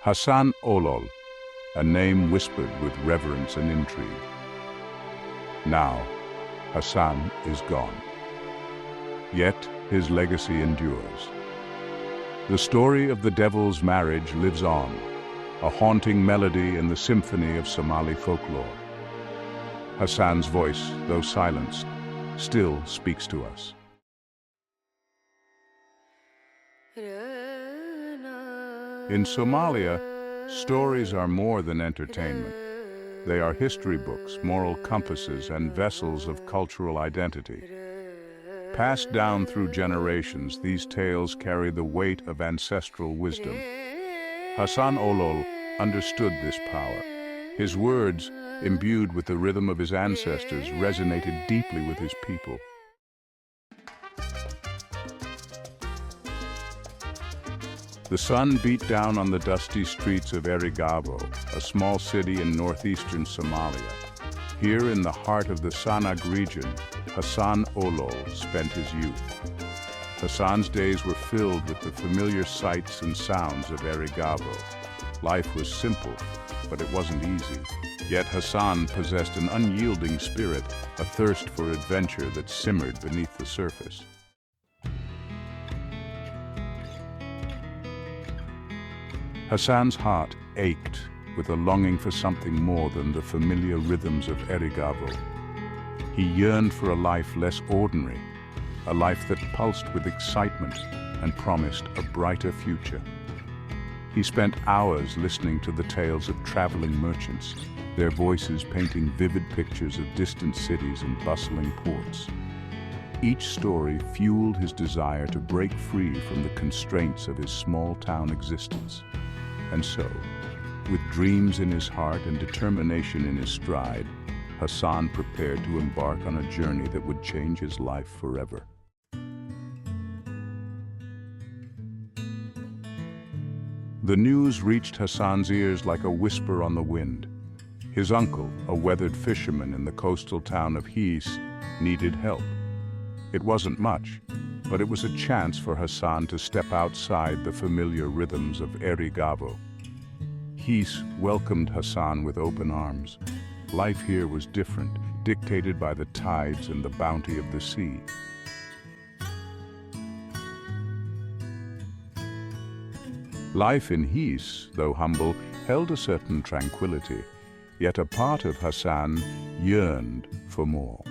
Hassan Olol, a name whispered with reverence and intrigue. Now, Hassan is gone. Yet his legacy endures. The story of the devil's marriage lives on, a haunting melody in the symphony of Somali folklore. Hassan's voice, though silenced, still speaks to us. In Somalia, stories are more than entertainment. They are history books, moral compasses, and vessels of cultural identity. Passed down through generations, these tales carry the weight of ancestral wisdom. Hassan Olol understood this power. His words, imbued with the rhythm of his ancestors, resonated deeply with his people. The sun beat down on the dusty streets of Erigavo, a small city in northeastern Somalia. Here in the heart of the Sanag region, Hassan Olol spent his youth. Hassan's days were filled with the familiar sights and sounds of Erigavo. Life was simple, but it wasn't easy. Yet Hassan possessed an unyielding spirit, a thirst for adventure that simmered beneath the surface. Hassan's heart ached with a longing for something more than the familiar rhythms of Erigavo. He yearned for a life less ordinary, a life that pulsed with excitement and promised a brighter future. He spent hours listening to the tales of traveling merchants, their voices painting vivid pictures of distant cities and bustling ports. Each story fueled his desire to break free from the constraints of his small-town existence. And so, with dreams in his heart and determination in his stride, Hassan prepared to embark on a journey that would change his life forever. The news reached Hassan's ears like a whisper on the wind. His uncle, a weathered fisherman in the coastal town of His, needed help. It wasn't much, but it was a chance for Hassan to step outside the familiar rhythms of Erigavo. His welcomed Hassan with open arms. Life here was different, dictated by the tides and the bounty of the sea. Life in His, though humble, held a certain tranquility, yet a part of Hassan yearned for more.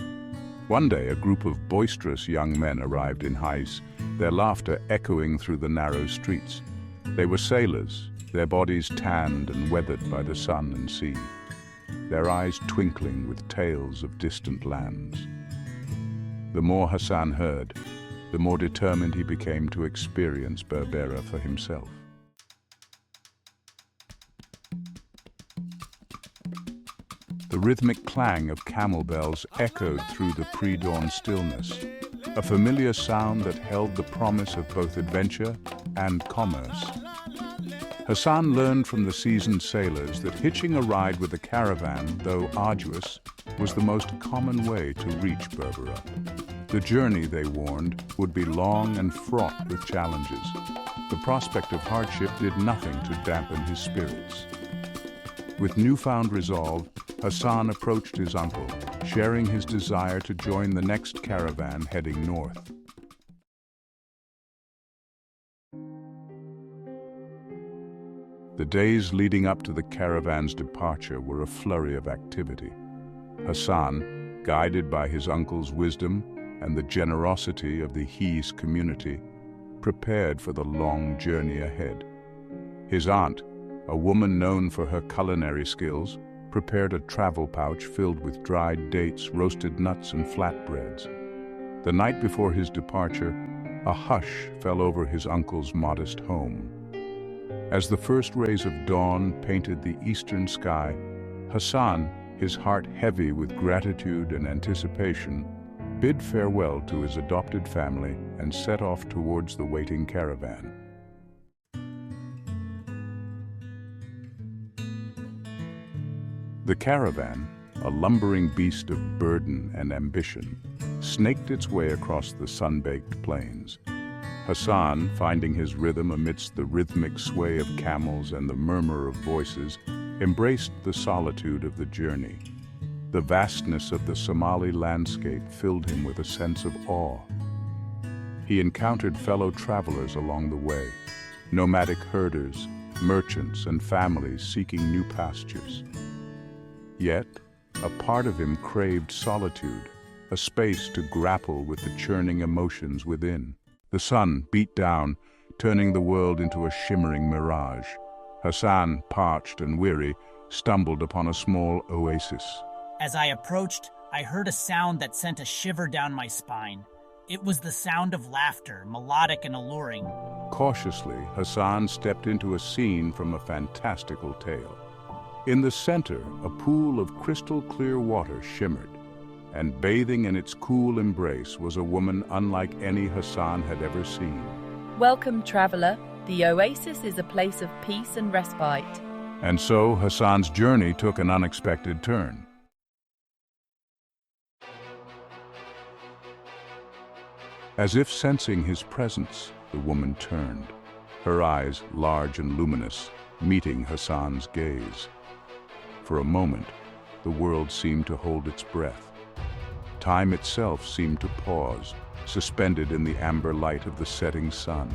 One day, a group of boisterous young men arrived in His, their laughter echoing through the narrow streets. They were sailors, their bodies tanned and weathered by the sun and sea, their eyes twinkling with tales of distant lands. The more Hassan heard, the more determined he became to experience Berbera for himself. The rhythmic clang of camel bells echoed through the pre-dawn stillness, a familiar sound that held the promise of both adventure and commerce. Hassan learned from the seasoned sailors that hitching a ride with a caravan, though arduous, was the most common way to reach Berbera. The journey, they warned, would be long and fraught with challenges. The prospect of hardship did nothing to dampen his spirits. With newfound resolve, Hassan approached his uncle, sharing his desire to join the next caravan heading north. The days leading up to the caravan's departure were a flurry of activity. Hassan, guided by his uncle's wisdom and the generosity of the His community, prepared for the long journey ahead. His aunt, a woman known for her culinary skills, prepared a travel pouch filled with dried dates, roasted nuts, and flatbreads. The night before his departure, a hush fell over his uncle's modest home. As the first rays of dawn painted the eastern sky, Hassan, his heart heavy with gratitude and anticipation, bid farewell to his adopted family and set off towards the waiting caravan. The caravan, a lumbering beast of burden and ambition, snaked its way across the sun-baked plains. Hassan, finding his rhythm amidst the rhythmic sway of camels and the murmur of voices, embraced the solitude of the journey. The vastness of the Somali landscape filled him with a sense of awe. He encountered fellow travelers along the way, nomadic herders, merchants, and families seeking new pastures. Yet, a part of him craved solitude, a space to grapple with the churning emotions within. The sun beat down, turning the world into a shimmering mirage. Hassan, parched and weary, stumbled upon a small oasis. As I approached, I heard a sound that sent a shiver down my spine. It was the sound of laughter, melodic and alluring. Cautiously, Hassan stepped into a scene from a fantastical tale. In the center, a pool of crystal-clear water shimmered, and bathing in its cool embrace was a woman unlike any Hassan had ever seen. Welcome, traveler. The oasis is a place of peace and respite. And so Hassan's journey took an unexpected turn. As if sensing his presence, the woman turned, her eyes large and luminous, meeting Hassan's gaze. For a moment, the world seemed to hold its breath. Time itself seemed to pause, suspended in the amber light of the setting sun.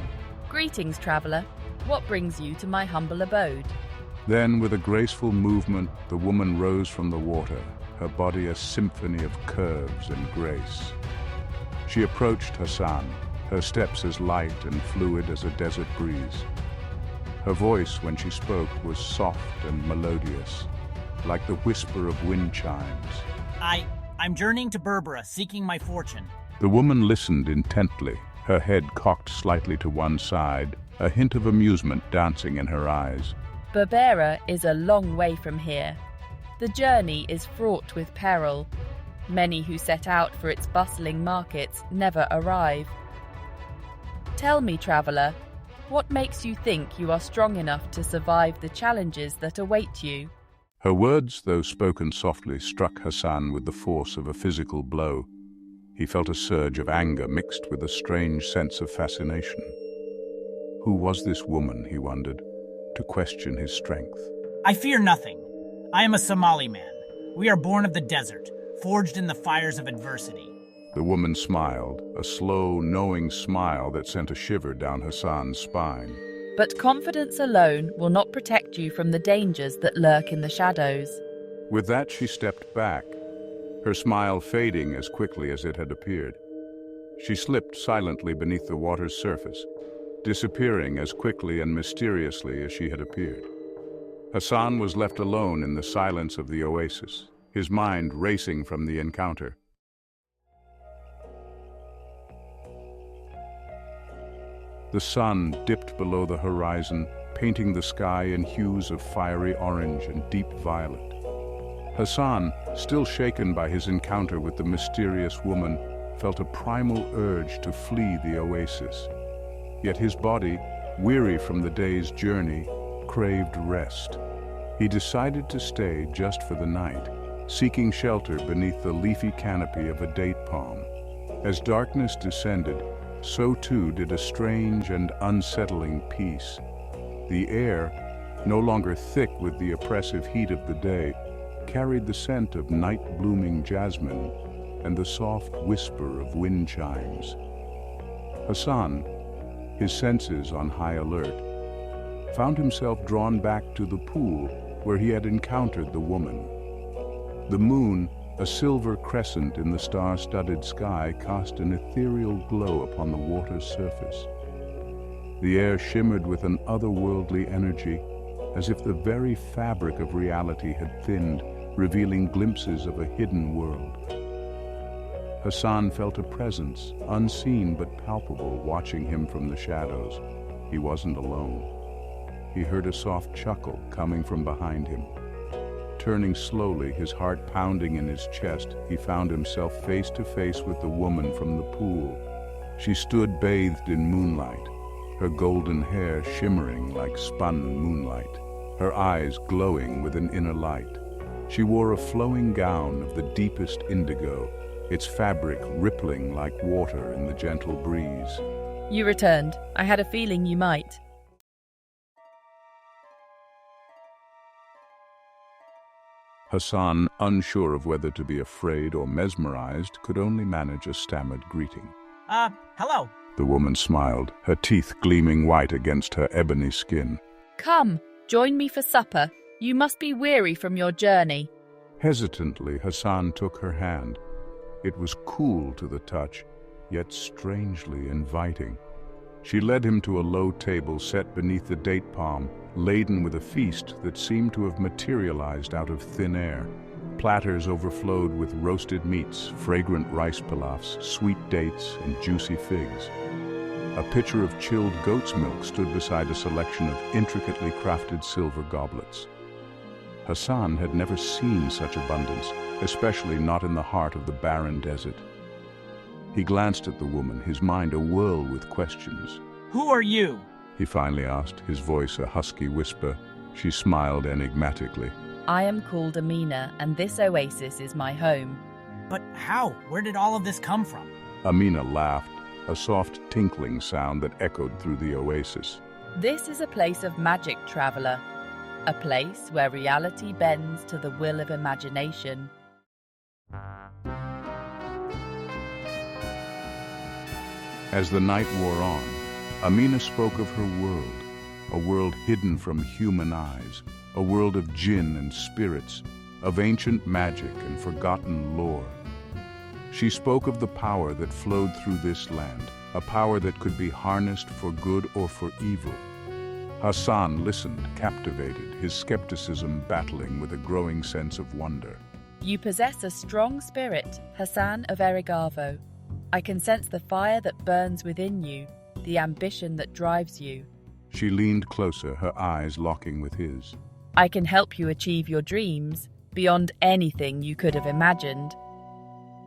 Greetings, traveler. What brings you to my humble abode? Then, with a graceful movement, the woman rose from the water, her body a symphony of curves and grace. She approached Hassan, her steps as light and fluid as a desert breeze. Her voice, when she spoke, was soft and melodious, like the whisper of wind chimes. I'm journeying to Berbera, seeking my fortune. The woman listened intently, her head cocked slightly to one side, a hint of amusement dancing in her eyes. Berbera is a long way from here. The journey is fraught with peril. Many who set out for its bustling markets never arrive. Tell me, traveler, what makes you think you are strong enough to survive the challenges that await you? Her words, though spoken softly, struck Hassan with the force of a physical blow. He felt a surge of anger mixed with a strange sense of fascination. Who was this woman, he wondered, to question his strength? I fear nothing. I am a Somali man. We are born of the desert, forged in the fires of adversity. The woman smiled, a slow, knowing smile that sent a shiver down Hassan's spine. But confidence alone will not protect you from the dangers that lurk in the shadows. With that, she stepped back, her smile fading as quickly as it had appeared. She slipped silently beneath the water's surface, disappearing as quickly and mysteriously as she had appeared. Hassan was left alone in the silence of the oasis, his mind racing from the encounter. The sun dipped below the horizon, painting the sky in hues of fiery orange and deep violet. Hassan, still shaken by his encounter with the mysterious woman, felt a primal urge to flee the oasis. Yet his body, weary from the day's journey, craved rest. He decided to stay just for the night, seeking shelter beneath the leafy canopy of a date palm. As darkness descended, so too did a strange and unsettling peace. The air, no longer thick with the oppressive heat of the day, carried the scent of night-blooming jasmine and the soft whisper of wind chimes. Hassan, his senses on high alert, found himself drawn back to the pool where he had encountered the woman. The moon, a silver crescent in the star-studded sky, cast an ethereal glow upon the water's surface. The air shimmered with an otherworldly energy, as if the very fabric of reality had thinned, revealing glimpses of a hidden world. Hassan felt a presence, unseen but palpable, watching him from the shadows. He wasn't alone. He heard a soft chuckle coming from behind him. Turning slowly, his heart pounding in his chest, he found himself face to face with the woman from the pool. She stood bathed in moonlight, her golden hair shimmering like spun moonlight, her eyes glowing with an inner light. She wore a flowing gown of the deepest indigo, its fabric rippling like water in the gentle breeze. You returned. I had a feeling you might. Hassan, unsure of whether to be afraid or mesmerized, could only manage a stammered greeting. Hello. The woman smiled, her teeth gleaming white against her ebony skin. Come, join me for supper. You must be weary from your journey. Hesitantly, Hassan took her hand. It was cool to the touch, yet strangely inviting. She led him to a low table set beneath the date palm, laden with a feast that seemed to have materialized out of thin air. Platters overflowed with roasted meats, fragrant rice pilafs, sweet dates, and juicy figs. A pitcher of chilled goat's milk stood beside a selection of intricately crafted silver goblets. Hassan had never seen such abundance, especially not in the heart of the barren desert. He glanced at the woman, his mind awhirl with questions. Who are you? He finally asked, his voice a husky whisper. She smiled enigmatically. I am called Amina, and this oasis is my home. But how? Where did all of this come from? Amina laughed, a soft tinkling sound that echoed through the oasis. This is a place of magic, traveler. A place where reality bends to the will of imagination. As the night wore on, Amina spoke of her world, a world hidden from human eyes, a world of jinn and spirits, of ancient magic and forgotten lore. She spoke of the power that flowed through this land, a power that could be harnessed for good or for evil. Hassan listened, captivated, his skepticism battling with a growing sense of wonder. You possess a strong spirit, Hassan of Erigavo. I can sense the fire that burns within you, the ambition that drives you. She leaned closer, her eyes locking with his. I can help you achieve your dreams, beyond anything you could have imagined.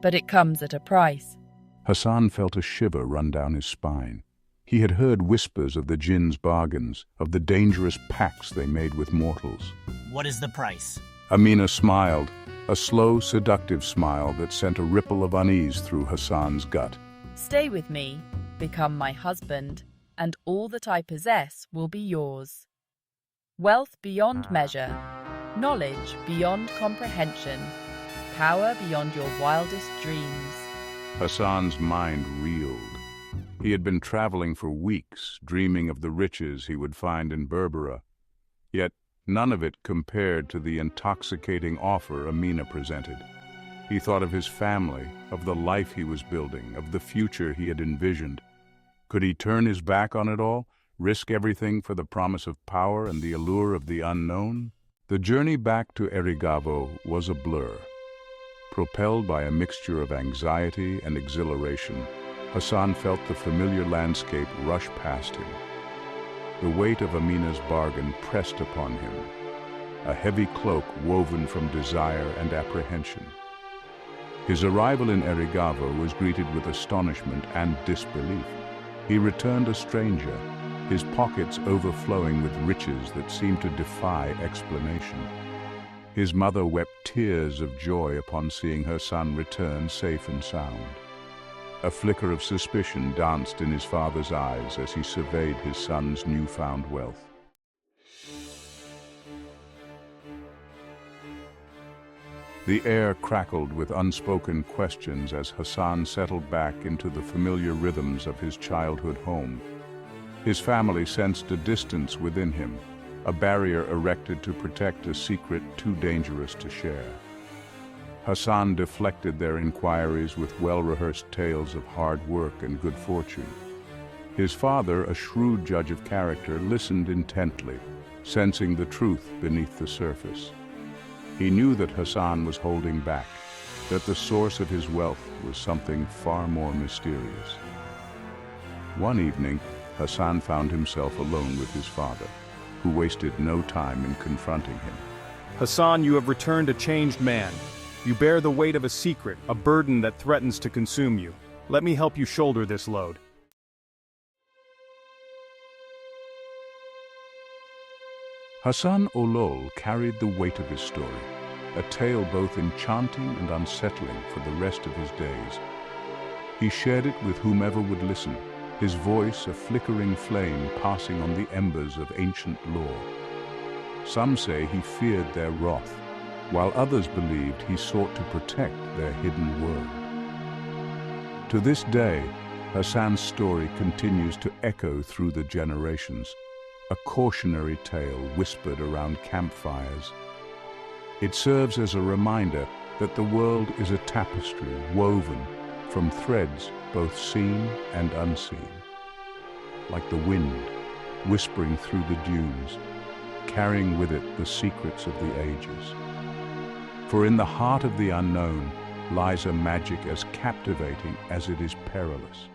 But it comes at a price. Hassan felt a shiver run down his spine. He had heard whispers of the jinn's bargains, of the dangerous pacts they made with mortals. What is the price? Amina smiled, a slow, seductive smile that sent a ripple of unease through Hassan's gut. Stay with me, become my husband, and all that I possess will be yours. Wealth beyond measure, knowledge beyond comprehension, power beyond your wildest dreams. Hassan's mind reeled. He had been traveling for weeks, dreaming of the riches he would find in Berbera. Yet none of it compared to the intoxicating offer Amina presented. He thought of his family, of the life he was building, of the future he had envisioned. Could he turn his back on it all, risk everything for the promise of power and the allure of the unknown? The journey back to Erigavo was a blur. Propelled by a mixture of anxiety and exhilaration, Hassan felt the familiar landscape rush past him. The weight of Amina's bargain pressed upon him, a heavy cloak woven from desire and apprehension. His arrival in Erigavo was greeted with astonishment and disbelief. He returned a stranger, his pockets overflowing with riches that seemed to defy explanation. His mother wept tears of joy upon seeing her son return safe and sound. A flicker of suspicion danced in his father's eyes as he surveyed his son's newfound wealth. The air crackled with unspoken questions as Hassan settled back into the familiar rhythms of his childhood home. His family sensed a distance within him, a barrier erected to protect a secret too dangerous to share. Hassan deflected their inquiries with well-rehearsed tales of hard work and good fortune. His father, a shrewd judge of character, listened intently, sensing the truth beneath the surface. He knew that Hassan was holding back, that the source of his wealth was something far more mysterious. One evening, Hassan found himself alone with his father, who wasted no time in confronting him. Hassan, you have returned a changed man. You bear the weight of a secret, a burden that threatens to consume you. Let me help you shoulder this load. Hassan Olol carried the weight of his story, a tale both enchanting and unsettling for the rest of his days. He shared it with whomever would listen, his voice a flickering flame passing on the embers of ancient lore. Some say he feared their wrath, while others believed he sought to protect their hidden world. To this day, Hassan's story continues to echo through the generations, a cautionary tale whispered around campfires. It serves as a reminder that the world is a tapestry woven from threads both seen and unseen. Like the wind, whispering through the dunes, carrying with it the secrets of the ages. For in the heart of the unknown lies a magic as captivating as it is perilous.